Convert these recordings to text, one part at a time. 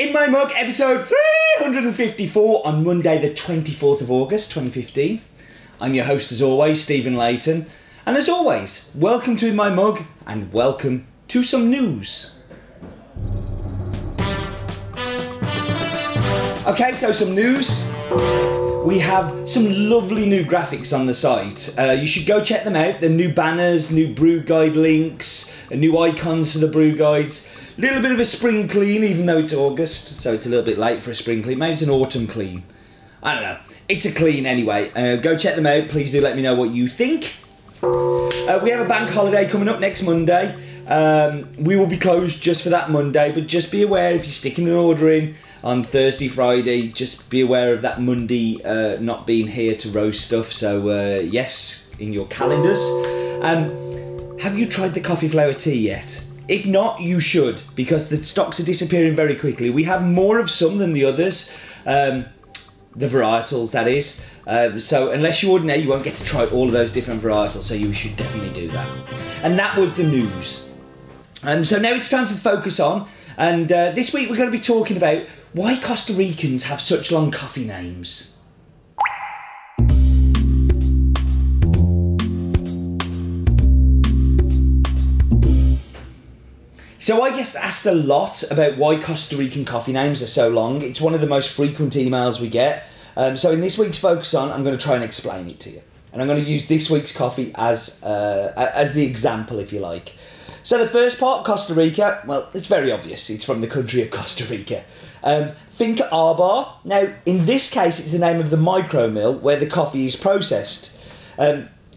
In My Mug, episode 354 on Monday the 24th of August 2015. I'm your host as always, Stephen Layton. And as always, welcome to In My Mug and welcome to some news. Okay, so some news. We have some lovely new graphics on the site. You should go check them out. The new banners, new brew guide links, new icons for the brew guides. A little bit of a spring clean, even though it's August, so it's a little bit late for a spring clean. Maybe it's an autumn clean. I don't know. It's a clean anyway. Go check them out. Please do let me know what you think. We have a bank holiday coming up next Monday. We will be closed just for that Monday, but just be aware if you're sticking an order in on Thursday, Friday, just be aware of that Monday not being here to roast stuff. So yes, in your calendars. Have you tried the coffee flower tea yet? If not, you should, because the stocks are disappearing very quickly. We have more of some than the others, the varietals that is. So unless you order now, you won't get to try all of those different varietals, so you should definitely do that. And that was the news. So now it's time for Focus On, and this week we're going to be talking about why Costa Ricans have such long coffee names. So I get asked a lot about why Costa Rican coffee names are so long. It's one of the most frequent emails we get. So in this week's Focus On, I'm going to try and explain it to you. And I'm going to use this week's coffee as the example, if you like. So the first part, Costa Rica, well, it's very obvious. It's from the country of Costa Rica. Finca Arbar. Now, in this case, it's the name of the micro mill where the coffee is processed.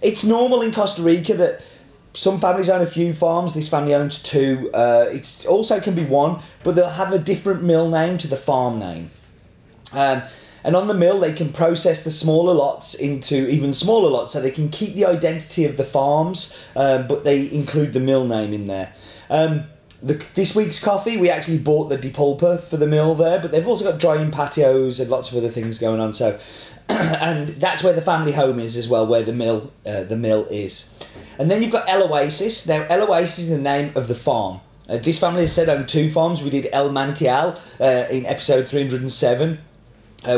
It's normal in Costa Rica that some families own a few farms. This family owns two. It also can be one, but they'll have a different mill name to the farm name. And on the mill, they can process the smaller lots into even smaller lots, so they can keep the identity of the farms, but they include the mill name in there. This week's coffee, we actually bought the depulper for the mill there, but they've also got drying patios and lots of other things going on. So, and that's where the family home is as well, where the mill is. And then you've got El Oasis. Now, El Oasis is the name of the farm. This family has said own two farms. We did El Mantial in episode 307,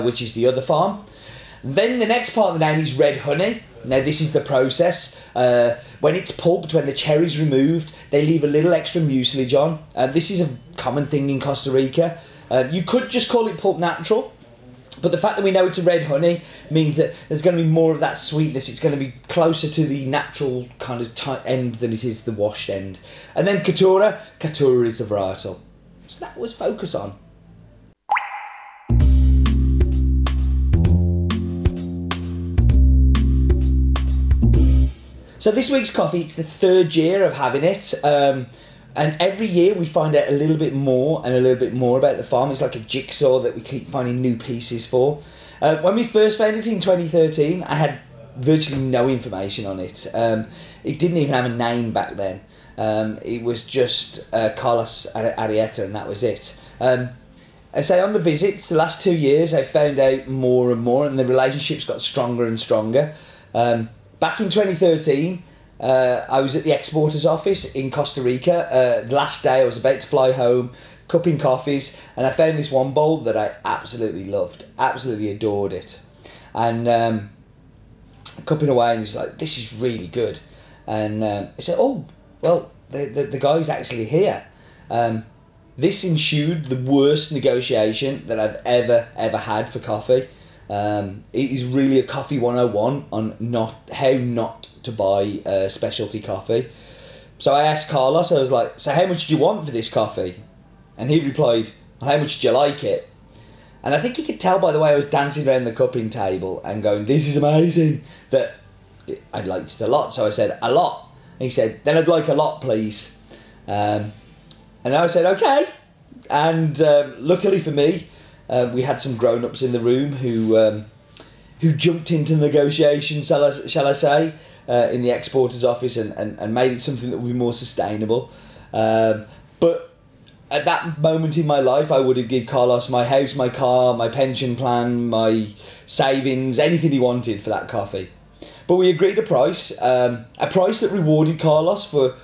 which is the other farm. Then the next part of the name is Red Honey. Now, this is the process. When it's pulped, when the cherry's removed, they leave a little extra mucilage on. This is a common thing in Costa Rica. You could just call it pulp natural. But the fact that we know it's a red honey means that there's going to be more of that sweetness. It's going to be closer to the natural kind of end than it is the washed end. And then Caturra. Caturra is a varietal. So that was Focus On. So this week's coffee, it's the third year of having it. And every year we find out a little bit more and a little bit more about the farm. It's like a jigsaw that we keep finding new pieces for. When we first found it in 2013, I had virtually no information on it. It didn't even have a name back then. It was just Carlos Arrieta, and that was it. I say on the visits, the last 2 years, I found out more and more, and the relationships got stronger and stronger. Back in 2013, I was at the exporter's office in Costa Rica. The last day I was about to fly home, cupping coffees, and I found this one bowl that I absolutely loved, absolutely adored it. And cupping away, and he's like, "This is really good." And I said, "Oh, well, the guy's actually here." This ensued the worst negotiation that I've ever had for coffee. It is really a coffee 101 on how not to buy specialty coffee. So I asked Carlos, I was like, "So how much do you want for this coffee?" And he replied, "Well, how much do you like it?" And I think he could tell by the way I was dancing around the cupping table and going, "This is amazing," that I liked it a lot. So I said, "A lot." And he said, "Then I'd like a lot, please." And I said, "Okay." And luckily for me, we had some grown-ups in the room who jumped into negotiations, shall I say, in the exporter's office and made it something that would be more sustainable. But at that moment in my life, I would have given Carlos my house, my car, my pension plan, my savings, anything he wanted for that coffee. But we agreed a price that rewarded Carlos for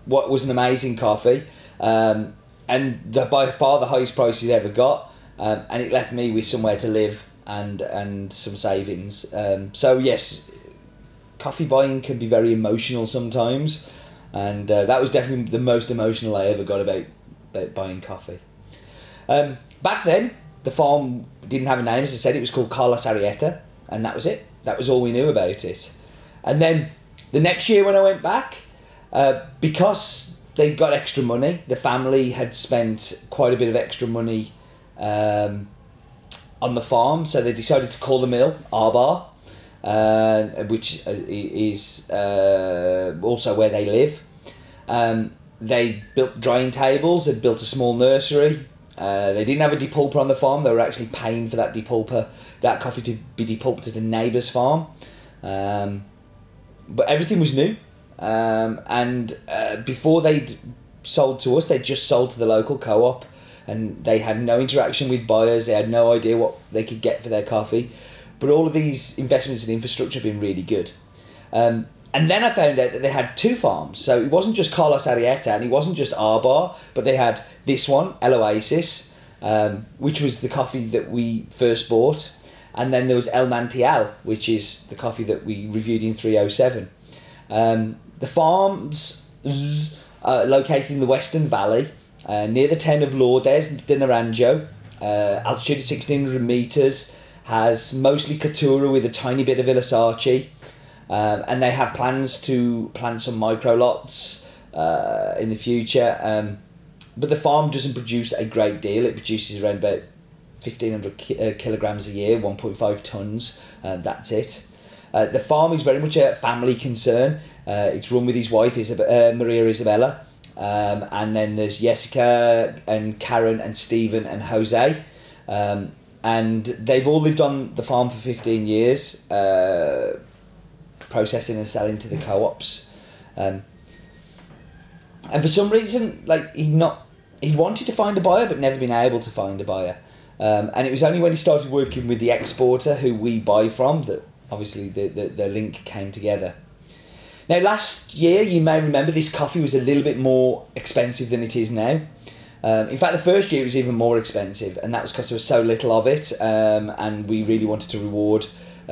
what was an amazing coffee. by far the highest price he's ever got, and it left me with somewhere to live and some savings. So yes, coffee buying can be very emotional sometimes, and that was definitely the most emotional I ever got about buying coffee. Back then, the farm didn't have a name, as I said. It was called Carlos Arieta, and that was it. That was all we knew about it. And then the next year when I went back, because they got extra money, the family had spent quite a bit of extra money on the farm, so they decided to call the mill Arbar, which is also where they live. They built drying tables, they built a small nursery. They didn't have a depulper on the farm. They were actually paying for that coffee to be depulped at a neighbour's farm. But everything was new. And before they'd sold to us, they'd just sold to the local co-op, and they had no interaction with buyers. They had no idea what they could get for their coffee. But all of these investments in infrastructure have been really good. And then I found out that they had two farms. So it wasn't just Carlos Arieta and it wasn't just Arbar, but they had this one, Oasis, which was the coffee that we first bought. And then there was El Mantial, which is the coffee that we reviewed in 307. The farms located in the Western Valley, near the town of Lourdes de Naranjo, altitude of 1600 metres, has mostly Caturra with a tiny bit of Versace. And they have plans to plant some micro lots in the future. But the farm doesn't produce a great deal. It produces around about 1,500 kilograms a year, 1.5 tonnes. That's it. The farm is very much a family concern. It's run with his wife, Maria Isabella. And then there's Jessica and Karen and Stephen and Jose. And they've all lived on the farm for 15 years. Processing and selling to the co-ops, and for some reason, like he wanted to find a buyer but never been able to find a buyer, and it was only when he started working with the exporter who we buy from that obviously the link came together. Now last year, you may remember, this coffee was a little bit more expensive than it is now. In fact, the first year it was even more expensive, and that was because there was so little of it, and we really wanted to reward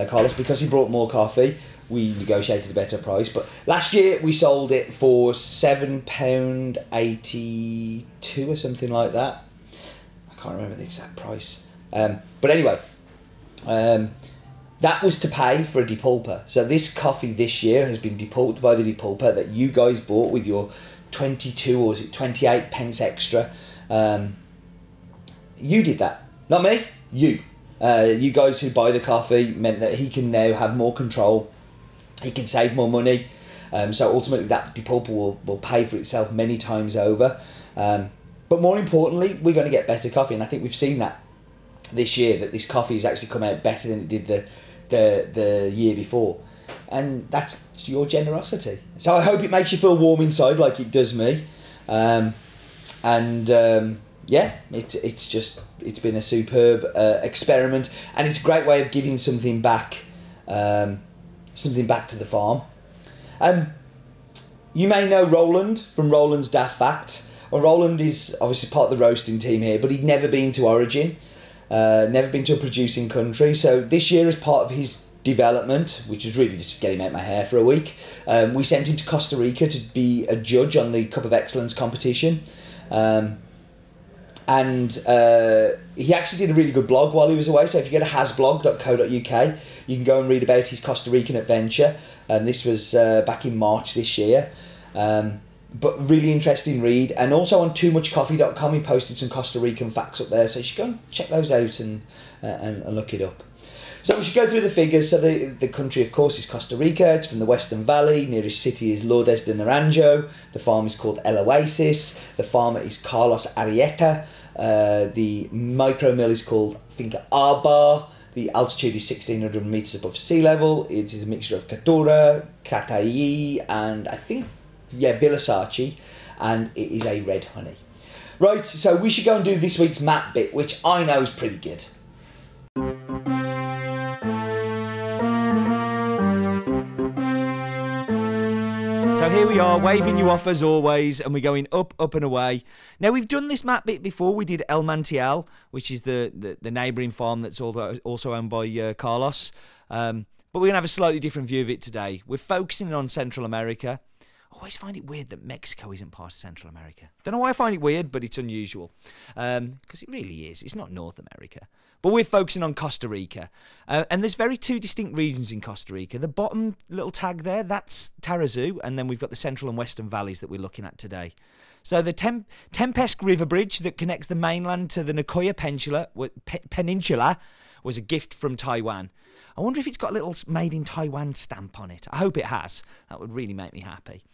Carlos because he brought more coffee. We negotiated a better price, but last year we sold it for £7.82 or something like that. I can't remember the exact price. But anyway, that was to pay for a depulper. So this coffee this year has been depulped by the depulper that you guys bought with your 22 or is it 28 pence extra. You did that, not me. You guys who buy the coffee meant that he can now have more control. He can save more money, so ultimately that depulper will pay for itself many times over. But more importantly, we're going to get better coffee, and I think we've seen that this year, that this coffee has actually come out better than it did the year before, and that's your generosity. So I hope it makes you feel warm inside like it does me, yeah, it's been a superb experiment, and it's a great way of giving something back. Something back to the farm. You may know Roland from Roland's Daft Fact. Well, Roland is obviously part of the roasting team here, but he'd never been to Origin, never been to a producing country. So this year, as part of his development, which was really just getting out my hair for a week, we sent him to Costa Rica to be a judge on the Cup of Excellence competition. And he actually did a really good blog while he was away. So if you go to hasblog.co.uk, you can go and read about his Costa Rican adventure. And this was back in March this year. But really interesting read. And also on toomuchcoffee.com, he posted some Costa Rican facts up there. So you should go and check those out and look it up. So we should go through the figures. So the country, of course, is Costa Rica. It's from the Western Valley. Nearest city is Lourdes de Naranjo. The farm is called El Oasis. The farmer is Carlos Arieta. The micro mill is called Finca Arbar. The altitude is 1,600 metres above sea level. It is a mixture of Caturra, Catayi, and I think, yeah, Versace. And it is a red honey. Right, so we should go and do this week's map bit, which I know is pretty good. So So here we are, waving you off as always, and we're going up, up and away. Now, we've done this map bit before. We did El Mantial, which is the neighbouring farm that's also owned by Carlos. But we're going to have a slightly different view of it today. We're focusing on Central America. I always find it weird that Mexico isn't part of Central America. Don't know why I find it weird, but it's unusual. Because it really is. It's not North America. But we're focusing on Costa Rica. And there's two distinct regions in Costa Rica. The bottom little tag there, that's Tarrazú. And then we've got the central and western valleys that we're looking at today. So the Tempest River Bridge that connects the mainland to the Nicoya Peninsula was a gift from Taiwan. I wonder if it's got a little made in Taiwan stamp on it. I hope it has. That would really make me happy.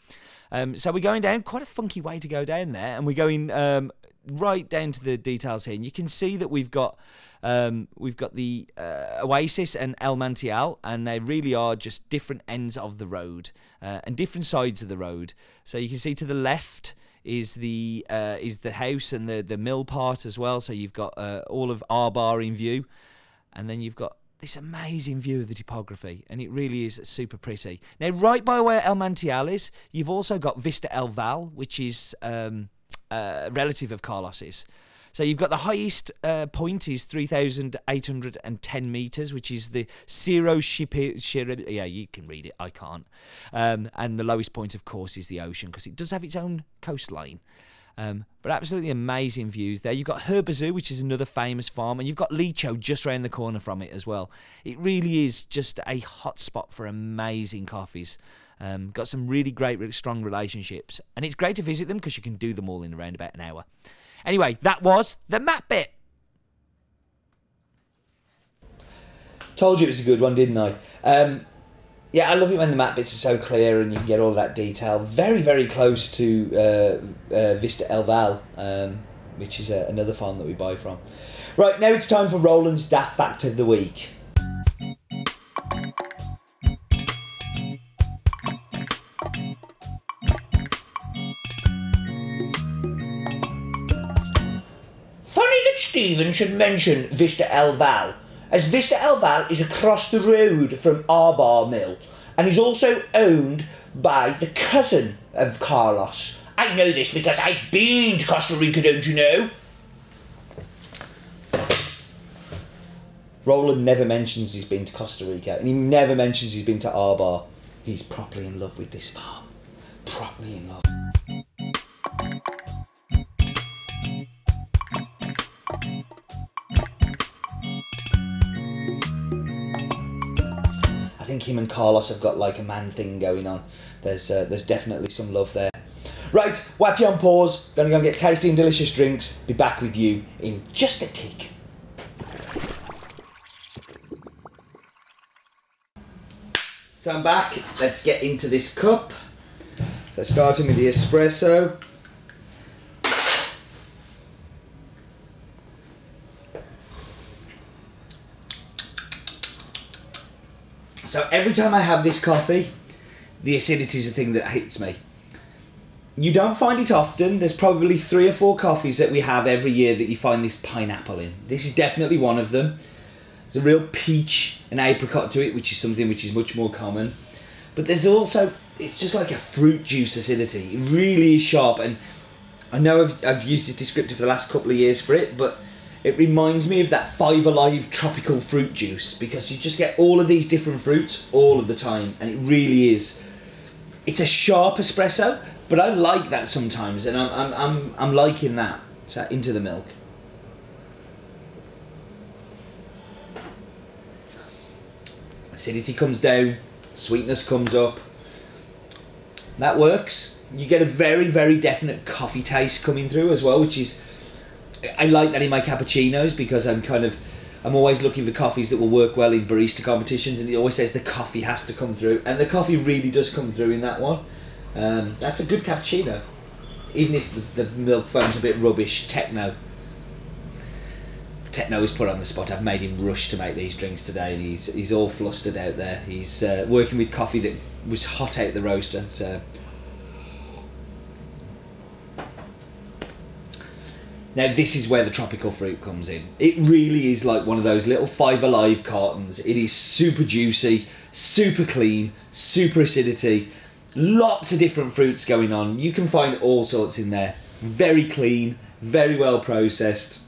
So we're going down, quite a funky way to go down there. And we're going right down to the details here. And you can see that we've got the Oasis and El Mantial, and they really are just different ends of the road and different sides of the road. So you can see to the left is the house and the mill part as well. So you've got all of Arbar in view, and then you've got this amazing view of the topography, and it really is super pretty. Now, right by where El Mantial is, you've also got Vista El Val, which is a relative of Carlos's. So you've got the highest point is 3,810 metres, which is the yeah, you can read it, I can't. And the lowest point, of course, is the ocean, because it does have its own coastline. But absolutely amazing views there. You've got Herbazoo, which is another famous farm, and you've got Licho just around the corner from it as well. It really is just a hot spot for amazing coffees. Got some really great, really strong relationships, and it's great to visit them because you can do them all in around about an hour. Anyway, that was the map bit. Told you it was a good one, didn't I? Yeah, I love it when the map bits are so clear and you can get all that detail. Very, very close to Vista El Val, which is another farm that we buy from. Right, now it's time for Roland's Daft Fact of the Week. Funny that Stephen should mention Vista El Val, as Vista El Val is across the road from Arbar Mill and is also owned by the cousin of Carlos. I know this because I've been to Costa Rica, don't you know? Roland never mentions he's been to Costa Rica, and he never mentions he's been to Arbar. He's properly in love with this farm. Properly in love. I think him and Carlos have got like a man thing going on. There's definitely some love there. Right, whap you on pause. Gonna go and get tasty and delicious drinks. Be back with you in just a tick. So I'm back. Let's get into this cup. So starting with the espresso. So every time I have this coffee, the acidity is the thing that hits me. You don't find it often. There's probably 3 or 4 coffees that we have every year that you find this pineapple in. This is definitely one of them. There's a real peach and apricot to it, which is something which is much more common. But there's also, it's just like a fruit juice acidity. It really is sharp, and I know I've used this descriptor for the last couple of years for it, but it reminds me of that 5 Alive tropical fruit juice, because you just get all of these different fruits all of the time, and it really is. It's a sharp espresso, but I like that sometimes, and I'm liking that. So into the milk. Acidity comes down, sweetness comes up. That works. You get a very, very definite coffee taste coming through as well, which is, I like that in my cappuccinos, because I'm always looking for coffees that will work well in barista competitions, and it always says the coffee has to come through, and the coffee really does come through in that one. That's a good cappuccino, even if the milk foam's a bit rubbish. Techno is put on the spot. I've made him rush to make these drinks today, and he's all flustered out there. He's working with coffee that was hot out the roaster. So now this is where the tropical fruit comes in. It really is like one of those little 5 Alive cartons. It is super juicy, super clean, super acidity. Lots of different fruits going on. You can find all sorts in there. Very clean, very well processed.